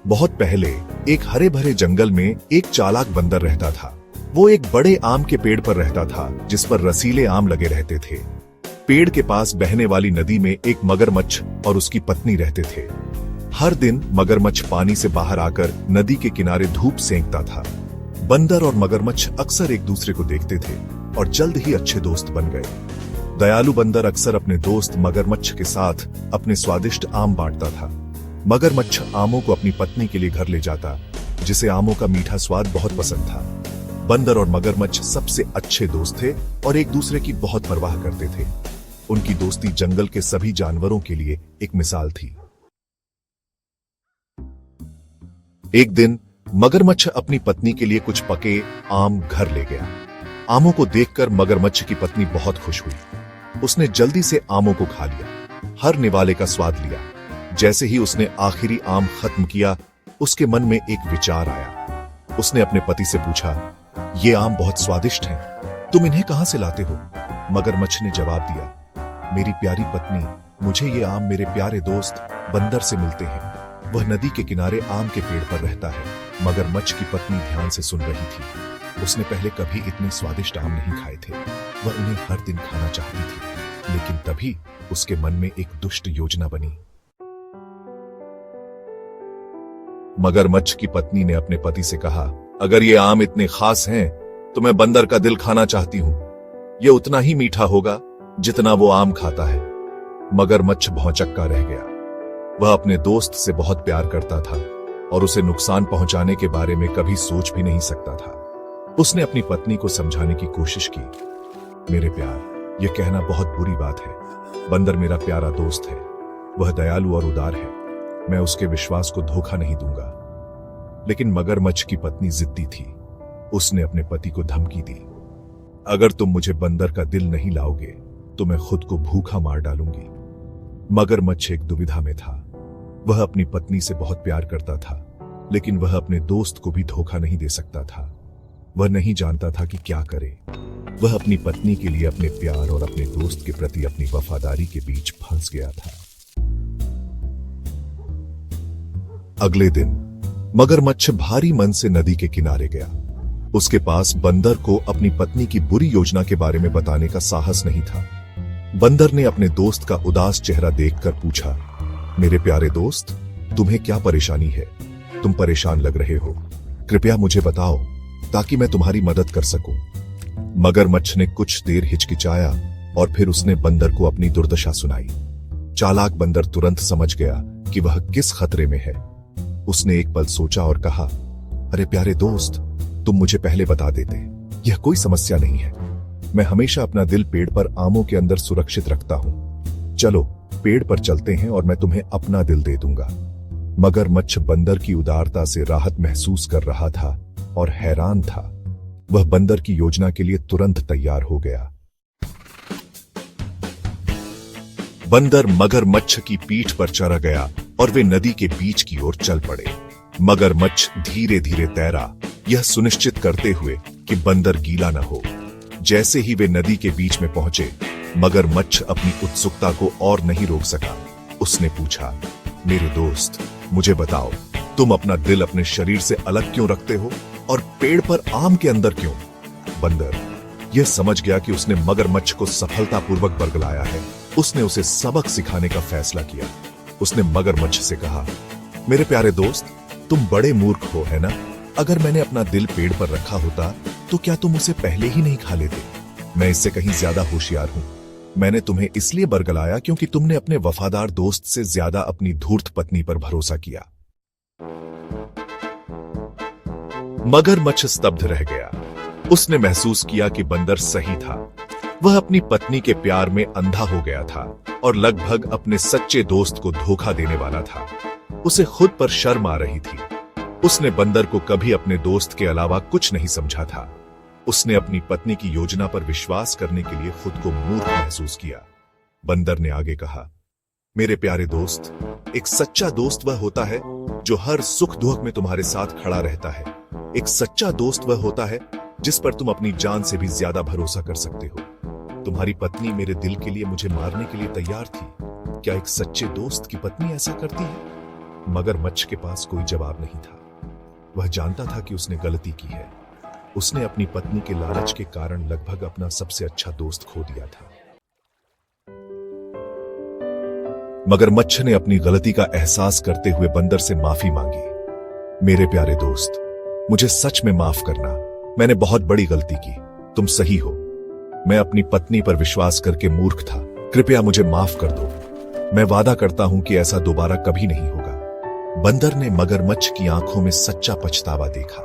बहुत पहले एक हरे भरे जंगल में एक चालाक बंदर रहता था। वो एक बड़े आम के पेड़ पर रहता था जिस पर रसीले आम लगे रहते थे। पेड़ के पास बहने वाली नदी में एक मगरमच्छ और उसकी पत्नी रहते थे। हर दिन मगरमच्छ पानी से बाहर आकर नदी के किनारे धूप सेंकता था। बंदर और मगरमच्छ अक्सर एक दूसरे को देखते थे और जल्द ही अच्छे दोस्त बन गए। दयालु बंदर अक्सर अपने दोस्त मगरमच्छ के साथ अपने स्वादिष्ट आम बांटता था। मगरमच्छ आमों को अपनी पत्नी के लिए घर ले जाता, जिसे आमों का मीठा स्वाद बहुत पसंद था। बंदर और मगरमच्छ सबसे अच्छे दोस्त थे और एक दूसरे की बहुत परवाह करते थे। उनकी दोस्ती जंगल के सभी जानवरों के लिए एक मिसाल थी। एक दिन मगरमच्छ अपनी पत्नी के लिए कुछ पके आम घर ले गया। आमों को देखकर मगरमच्छ की पत्नी बहुत खुश हुई। उसने जल्दी से आमों को खा लिया, हर निवाले का स्वाद लिया। जैसे ही उसने आखिरी आम खत्म किया, उसके मन में एक विचार आया। उसने अपने पति से पूछा, ये आम बहुत स्वादिष्ट हैं, तुम इन्हें कहां से लाते हो? मगरमच्छ ने जवाब दिया, मेरी प्यारी पत्नी, मुझे ये आम मेरे प्यारे दोस्त बंदर से मिलते हैं। वह नदी के किनारे आम के पेड़ पर रहता है। मगरमच्छ की पत्नी ध्यान से सुन रही थी। उसने पहले कभी इतने स्वादिष्ट आम नहीं खाए थे। वह उन्हें हर दिन खाना चाहती थी, लेकिन तभी उसके मन में एक दुष्ट योजना बनी। मगरमच्छ की पत्नी ने अपने पति से कहा, अगर ये आम इतने खास हैं, तो मैं बंदर का दिल खाना चाहती हूं। ये उतना ही मीठा होगा जितना वो आम खाता है। मगरमच्छ भौंचक्का रह गया। वह अपने दोस्त से बहुत प्यार करता था और उसे नुकसान पहुंचाने के बारे में कभी सोच भी नहीं सकता था। उसने अपनी पत्नी को समझाने की कोशिश की, मेरे प्यार, यह कहना बहुत बुरी बात है। बंदर मेरा प्यारा दोस्त है। वह दयालु और उदार है। मैं उसके विश्वास को धोखा नहीं दूंगा। लेकिन मगरमच्छ की पत्नी जिद्दी थी। उसने अपने पति को धमकी दी, अगर तुम मुझे बंदर का दिल नहीं लाओगे तो मैं खुद को भूखा मार डालूंगी। मगरमच्छ एक दुविधा में था। वह अपनी पत्नी से बहुत प्यार करता था, लेकिन वह अपने दोस्त को भी धोखा नहीं दे सकता था। वह नहीं जानता था कि क्या करे। वह अपनी पत्नी के लिए अपने प्यार और अपने दोस्त के प्रति अपनी वफादारी के बीच फंस गया था। अगले दिन मगरमच्छ भारी मन से नदी के किनारे गया। उसके पास बंदर को अपनी पत्नी की बुरी योजना के बारे में बताने का साहस नहीं था। बंदर ने अपने दोस्त का उदास चेहरा देखकर पूछा, मेरे प्यारे दोस्त, तुम्हें क्या परेशानी है? तुम परेशान लग रहे हो। कृपया मुझे बताओ ताकि मैं तुम्हारी मदद कर सकूं। मगरमच्छ ने कुछ देर हिचकिचाया और फिर उसने बंदर को अपनी दुर्दशा सुनाई। चालाक बंदर तुरंत समझ गया कि वह किस खतरे में है। उसने एक पल सोचा और कहा, अरे प्यारे दोस्त, तुम मुझे पहले बता देते। यह कोई समस्या नहीं है। मैं हमेशा अपना दिल पेड़ पर आमों के अंदर सुरक्षित रखता हूं। चलो पेड़ पर चलते हैं और मैं तुम्हें अपना दिल दे दूंगा। मगरमच्छ बंदर की उदारता से राहत महसूस कर रहा था और हैरान था। वह बंदर की योजना के लिए तुरंत तैयार हो गया। बंदर मगरमच्छ की पीठ पर चढ़ गया और वे नदी के बीच की ओर चल पड़े। मगरमच्छ धीरे धीरे तैरा, यह सुनिश्चित करते हुए कि बंदर गीला न हो। जैसे ही वे नदी के बीच में पहुंचे, मगरमच्छ अपनी उत्सुकता को और नहीं रोक सका। उसने पूछा, मेरे दोस्त, मुझे बताओ, तुम अपना दिल अपने शरीर से अलग क्यों रखते हो और पेड़ पर आम के अंदर क्यों? बंदर यह समझ गया कि उसने मगरमच्छ को सफलतापूर्वक बरगलाया है। उसने उसे सबक सिखाने का फैसला किया। उसने मगरमच्छ से कहा, मेरे प्यारे दोस्त, तुम बड़े मूर्ख हो, है ना? अगर मैंने अपना दिल पेड़ पर रखा होता तो क्या तुम उसे पहले ही नहीं खा लेते? मैं इससे कहीं ज्यादा होशियार हूं। मैंने तुम्हें इसलिए बरगलाया क्योंकि तुमने अपने वफादार दोस्त से ज्यादा अपनी धूर्त पत्नी पर भरोसा किया। मगरमच्छ स्तब्ध रह गया। उसने महसूस किया कि बंदर सही था। वह अपनी पत्नी के प्यार में अंधा हो गया था और लगभग अपने सच्चे दोस्त को धोखा देने वाला था। उसे खुद पर शर्म आ रही थी। उसने बंदर को कभी अपने दोस्त के अलावा कुछ नहीं समझा था। उसने अपनी पत्नी की योजना पर विश्वास करने के लिए खुद को मूर्ख महसूस किया। बंदर ने आगे कहा, मेरे प्यारे दोस्त, एक सच्चा दोस्त वह होता है जो हर सुख दुख में तुम्हारे साथ खड़ा रहता है। एक सच्चा दोस्त वह होता है जिस पर तुम अपनी जान से भी ज्यादा भरोसा कर सकते हो। तुम्हारी पत्नी मेरे दिल के लिए मुझे मारने के लिए तैयार थी। क्या एक सच्चे दोस्त की पत्नी ऐसा करती है? मगरमच्छ के पास कोई जवाब नहीं था। वह जानता था कि उसने गलती की है। उसने अपनी पत्नी के लालच के कारण लगभग अपना सबसे अच्छा दोस्त खो दिया था। मगरमच्छ ने अपनी गलती का एहसास करते हुए बंदर से माफी मांगी। मेरे प्यारे दोस्त, मुझे सच में माफ करना। मैंने बहुत बड़ी गलती की। तुम सही हो। मैं अपनी पत्नी पर विश्वास करके मूर्ख था। कृपया मुझे माफ कर दो। मैं वादा करता हूं कि ऐसा दोबारा कभी नहीं होगा। बंदर ने मगरमच्छ की आंखों में सच्चा पछतावा देखा।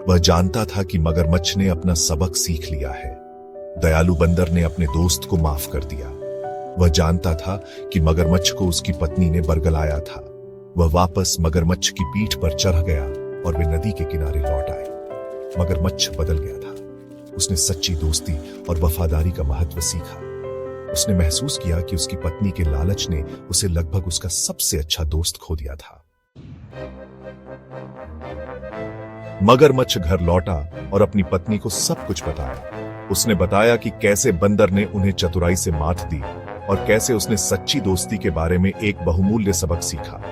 वह जानता था कि मगरमच्छ ने अपना सबक सीख लिया है। दयालु बंदर ने अपने दोस्त को माफ कर दिया। वह जानता था कि मगरमच्छ को उसकी पत्नी ने बरगलाया था। वह वापस मगरमच्छ की पीठ पर चढ़ गया और वे नदी के किनारे लौट आए। मगरमच्छ बदल गया था। उसने सच्ची दोस्ती और वफादारी का महत्व सीखा। उसने महसूस किया कि उसकी पत्नी के लालच ने उसे लगभग उसका सबसे अच्छा दोस्त खो दिया था। मगरमच्छ घर लौटा और अपनी पत्नी को सब कुछ बताया। उसने बताया कि कैसे बंदर ने उन्हें चतुराई से मात दी और कैसे उसने सच्ची दोस्ती के बारे में एक बहुमूल्य सबक सीखा।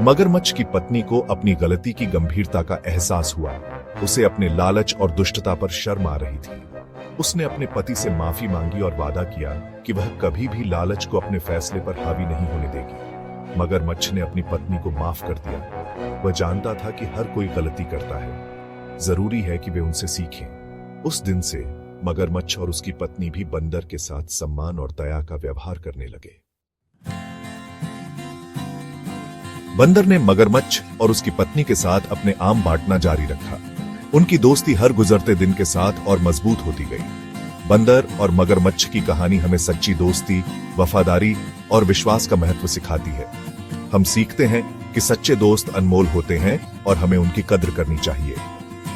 मगरमच्छ की पत्नी को अपनी गलती की गंभीरता का एहसास हुआ। उसे अपने लालच और दुष्टता पर शर्म आ रही थी। उसने अपने पति से माफी मांगी और वादा किया कि वह कभी भी लालच को अपने फैसले पर हावी नहीं होने देगी। मगरमच्छ ने अपनी पत्नी को माफ कर दिया। वह जानता था कि हर कोई गलती करता है। जरूरी है कि वे उनसे सीखें। उस दिन से मगरमच्छ और उसकी पत्नी भी बंदर के साथ सम्मान और दया का व्यवहार करने लगे। बंदर ने मगरमच्छ और उसकी पत्नी के साथ अपने आम बांटना जारी रखा। उनकी दोस्ती हर गुजरते दिन के साथ और मजबूत होती गई। बंदर और मगरमच्छ की कहानी हमें सच्ची दोस्ती, वफादारी और विश्वास का महत्व सिखाती है। हम सीखते हैं कि सच्चे दोस्त अनमोल होते हैं और हमें उनकी कद्र करनी चाहिए।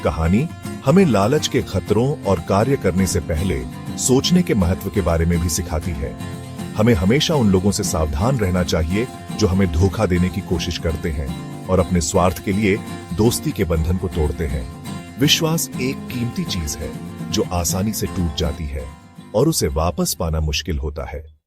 कहानी हमें लालच के खतरों और कार्य करने से पहले सोचने के महत्व के बारे में भी सिखाती है। हमें हमेशा उन लोगों से सावधान रहना चाहिए जो हमें धोखा देने की कोशिश करते हैं और अपने स्वार्थ के लिए दोस्ती के बंधन को तोड़ते हैं। विश्वास एक कीमती चीज है जो आसानी से टूट जाती है और उसे वापस पाना मुश्किल होता है।